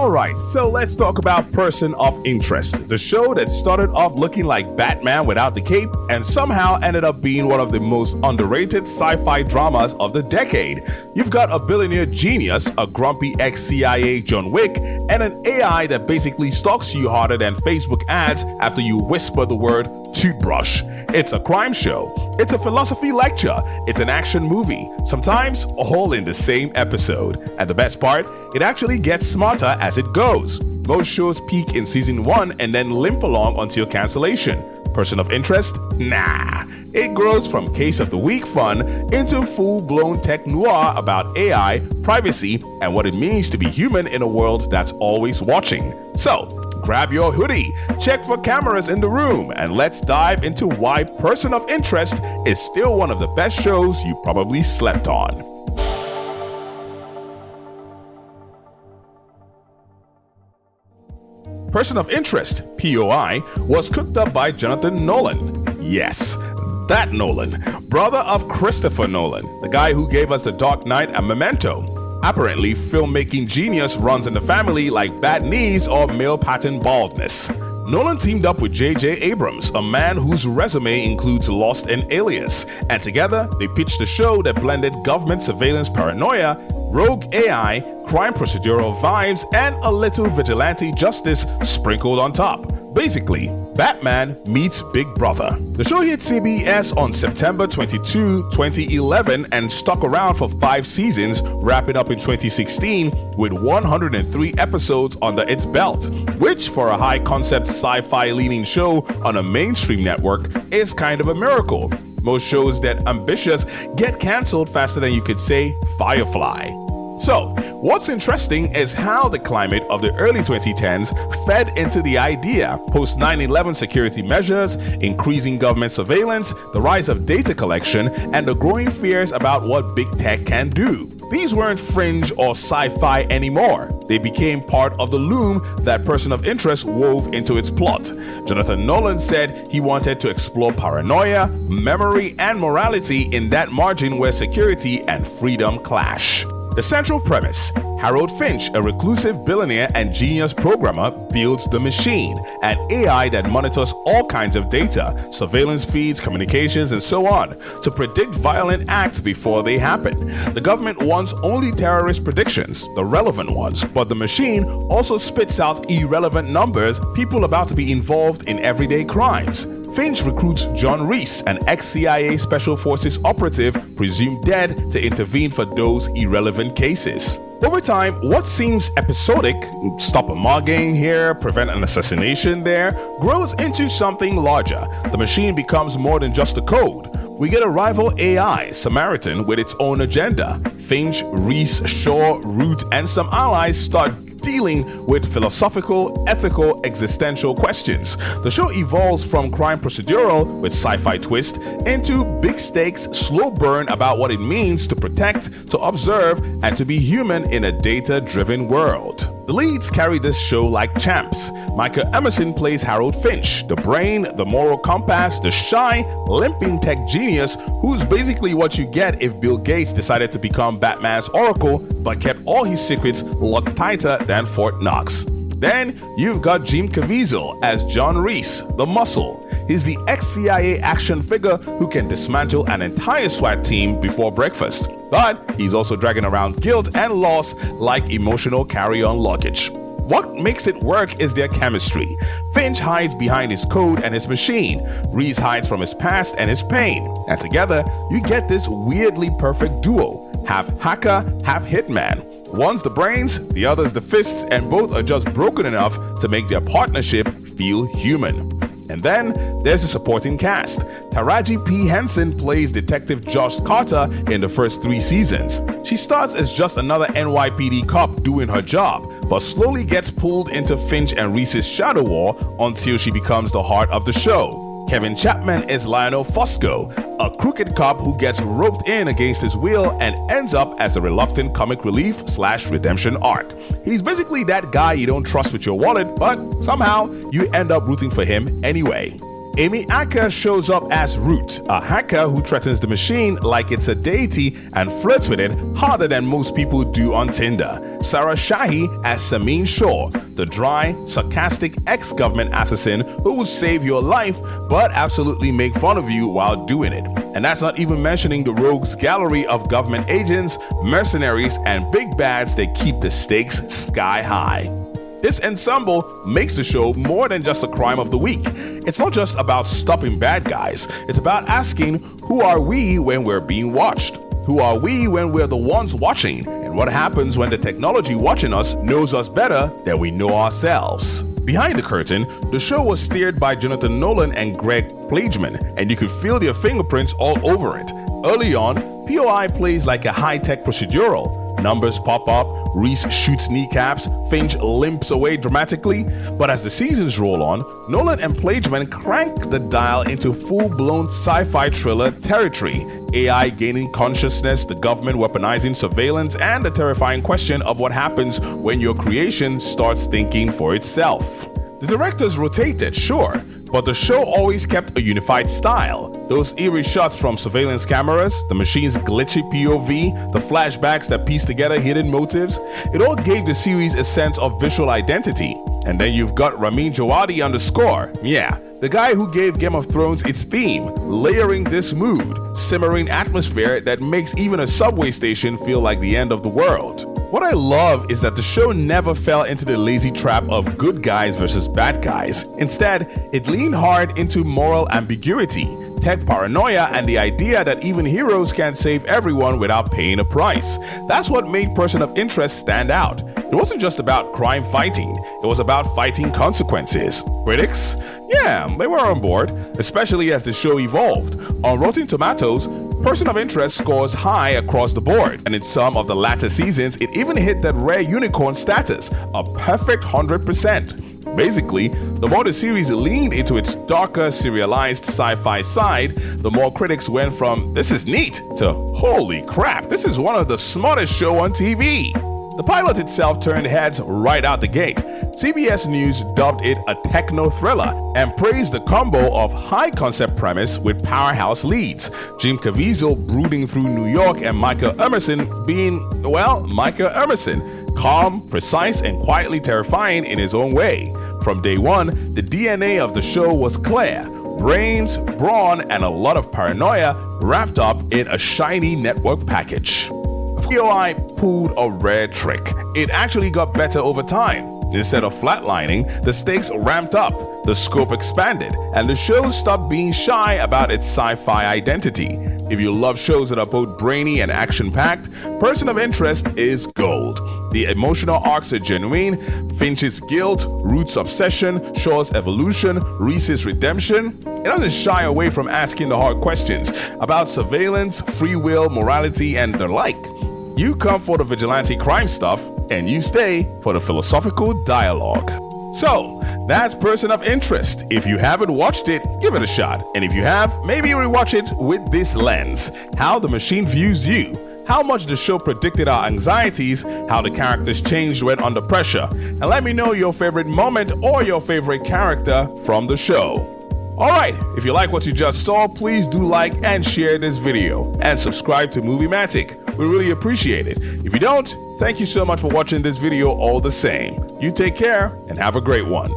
Alright, so let's talk about Person of Interest, the show that started off looking like Batman without the cape and somehow ended up being one of the most underrated sci-fi dramas of the decade. You've got a billionaire genius, a grumpy ex-CIA John Wick, and an AI that basically stalks you harder than Facebook ads after you whisper the word toothbrush. It's a crime show, it's a philosophy lecture, it's an action movie, sometimes all in the same episode. And the best part, it actually gets smarter as it goes. Most shows peak in season 1 and then limp along until cancellation. Person of Interest? Nah. It grows from case of the week fun into full-blown tech noir about AI, privacy, and what it means to be human in a world that's always watching. So, grab your hoodie, check for cameras in the room, and let's dive into why Person of Interest is still one of the best shows you probably slept on. Person of Interest, POI, was cooked up by Jonathan Nolan. Yes, that Nolan, brother of Christopher Nolan, the guy who gave us The Dark Knight and Memento. Apparently, filmmaking genius runs in the family like bad knees or male pattern baldness. Nolan teamed up with J.J. Abrams, a man whose resume includes Lost and Alias, and together they pitched a show that blended government surveillance paranoia, rogue AI, crime procedural vibes, and a little vigilante justice sprinkled on top. Basically, Batman meets Big Brother. The show hit CBS on September 22, 2011 and stuck around for 5 seasons, wrapping up in 2016 with 103 episodes under its belt, which for a high-concept sci-fi leaning show on a mainstream network is kind of a miracle. Most shows that ambitious get cancelled faster than you could say Firefly. So, what's interesting is how the climate of the early 2010s fed into the idea. Post 9/11 security measures, increasing government surveillance, the rise of data collection, and the growing fears about what big tech can do. These weren't fringe or sci-fi anymore. They became part of the loom that Person of Interest wove into its plot. Jonathan Nolan said he wanted to explore paranoia, memory, and morality in that margin where security and freedom clash. The central premise: Harold Finch, a reclusive billionaire and genius programmer, builds the machine, an AI that monitors all kinds of data, surveillance feeds, communications, and so on, to predict violent acts before they happen. The government wants only terrorist predictions, the relevant ones, but the machine also spits out irrelevant numbers, people about to be involved in everyday crimes. Finch recruits John Reese, an ex-CIA Special Forces operative presumed dead, to intervene for those irrelevant cases. Over time, what seems episodic, stop a mugging here, prevent an assassination there, grows into something larger. The machine becomes more than just a code. We get a rival AI, Samaritan, with its own agenda. Finch, Reese, Shaw, Root, and some allies start dealing with philosophical, ethical, existential questions. The show evolves from crime procedural with sci-fi twist into big stakes, slow burn about what it means to protect, to observe, and to be human in a data-driven world. The leads carry this show like champs. Emerson plays Harold Finch, the brain, the moral compass, the shy, limping tech genius who's basically what you get if Bill Gates decided to become Batman's oracle but kept all his secrets locked tighter than Fort Knox. Then you've got Caviezel as John Reese, the muscle. He's the ex-CIA action figure who can dismantle an entire SWAT team before breakfast. But he's also dragging around guilt and loss like emotional carry-on luggage. What makes it work is their chemistry. Finch hides behind his code and his machine. Reese hides from his past and his pain. And together, you get this weirdly perfect duo. Half hacker, half hitman. One's the brains, the other's the fists, and both are just broken enough to make their partnership feel human. And then there's the supporting cast. Taraji P. Henson plays Detective Josh Carter in the first 3 seasons. She starts as just another NYPD cop doing her job, but slowly gets pulled into Finch and Reese's shadow war until she becomes the heart of the show. Kevin Chapman is Lionel Fusco, a crooked cop who gets roped in against his will and ends up as the reluctant comic relief / redemption arc. He's basically that guy you don't trust with your wallet, but somehow you end up rooting for him anyway. Amy Acker shows up as Root, a hacker who threatens the machine like it's a deity and flirts with it harder than most people do on Tinder. Sarah Shahi as Samin Shaw, the dry, sarcastic ex-government assassin who will save your life but absolutely make fun of you while doing it. And that's not even mentioning the rogues gallery of government agents, mercenaries, and big bads that keep the stakes sky high. This ensemble makes the show more than just a crime of the week. It's not just about stopping bad guys. It's about asking, who are we when we're being watched? Who are we when we're the ones watching? And what happens when the technology watching us knows us better than we know ourselves? Behind the curtain, the show was steered by Jonathan Nolan and Greg Plageman, and you could feel their fingerprints all over it. Early on, POI plays like a high-tech procedural. Numbers pop up, Reese shoots kneecaps, Finch limps away dramatically. But as the seasons roll on, Nolan and Plageman crank the dial into full-blown sci-fi thriller territory. AI gaining consciousness, the government weaponizing surveillance, and the terrifying question of what happens when your creation starts thinking for itself. The directors rotated, sure, but the show always kept a unified style. Those eerie shots from surveillance cameras, the machine's glitchy POV, the flashbacks that piece together hidden motives, it all gave the series a sense of visual identity. And then you've got Ramin Djawadi on the score. Yeah, the guy who gave Game of Thrones its theme, layering this mood, simmering atmosphere that makes even a subway station feel like the end of the world. What I love is that the show never fell into the lazy trap of good guys versus bad guys. Instead, it leaned hard into moral ambiguity, tech paranoia, and the idea that even heroes can't save everyone without paying a price. That's what made Person of Interest stand out. It wasn't just about crime fighting, it was about fighting consequences. Critics? Yeah, they were on board, especially as the show evolved. On Rotten Tomatoes, Person of Interest scores high across the board, and in some of the latter seasons, it even hit that rare unicorn status, a perfect 100%. Basically, the more the series leaned into its darker, serialized sci-fi side, the more critics went from, "this is neat," to, "holy crap, this is one of the smartest shows on TV." The pilot itself turned heads right out the gate. CBS News dubbed it a techno thriller and praised the combo of high-concept premise with powerhouse leads. Jim Caviezel brooding through New York and Michael Emerson being, well, Michael Emerson. Calm, precise, and quietly terrifying in his own way. From day one, the DNA of the show was clear. Brains, brawn, and a lot of paranoia wrapped up in a shiny network package. POI pulled a rare trick. It actually got better over time. Instead of flatlining, the stakes ramped up, the scope expanded, and the show stopped being shy about its sci-fi identity. If you love shows that are both brainy and action-packed, Person of Interest is gold. The emotional arcs are genuine. Finch's guilt, Root's obsession, Shaw's evolution, Reese's redemption. It doesn't shy away from asking the hard questions about surveillance, free will, morality, and the like. You come for the vigilante crime stuff, and you stay for the philosophical dialogue. So, that's Person of Interest. If you haven't watched it, give it a shot. And if you have, maybe rewatch it with this lens. How the machine views you. How much the show predicted our anxieties, how the characters changed when under pressure. And let me know your favorite moment or your favorite character from the show. Alright, if you like what you just saw, please do like and share this video. And subscribe to Moviematic. We really appreciate it. If you don't, thank you so much for watching this video all the same. You take care and have a great one.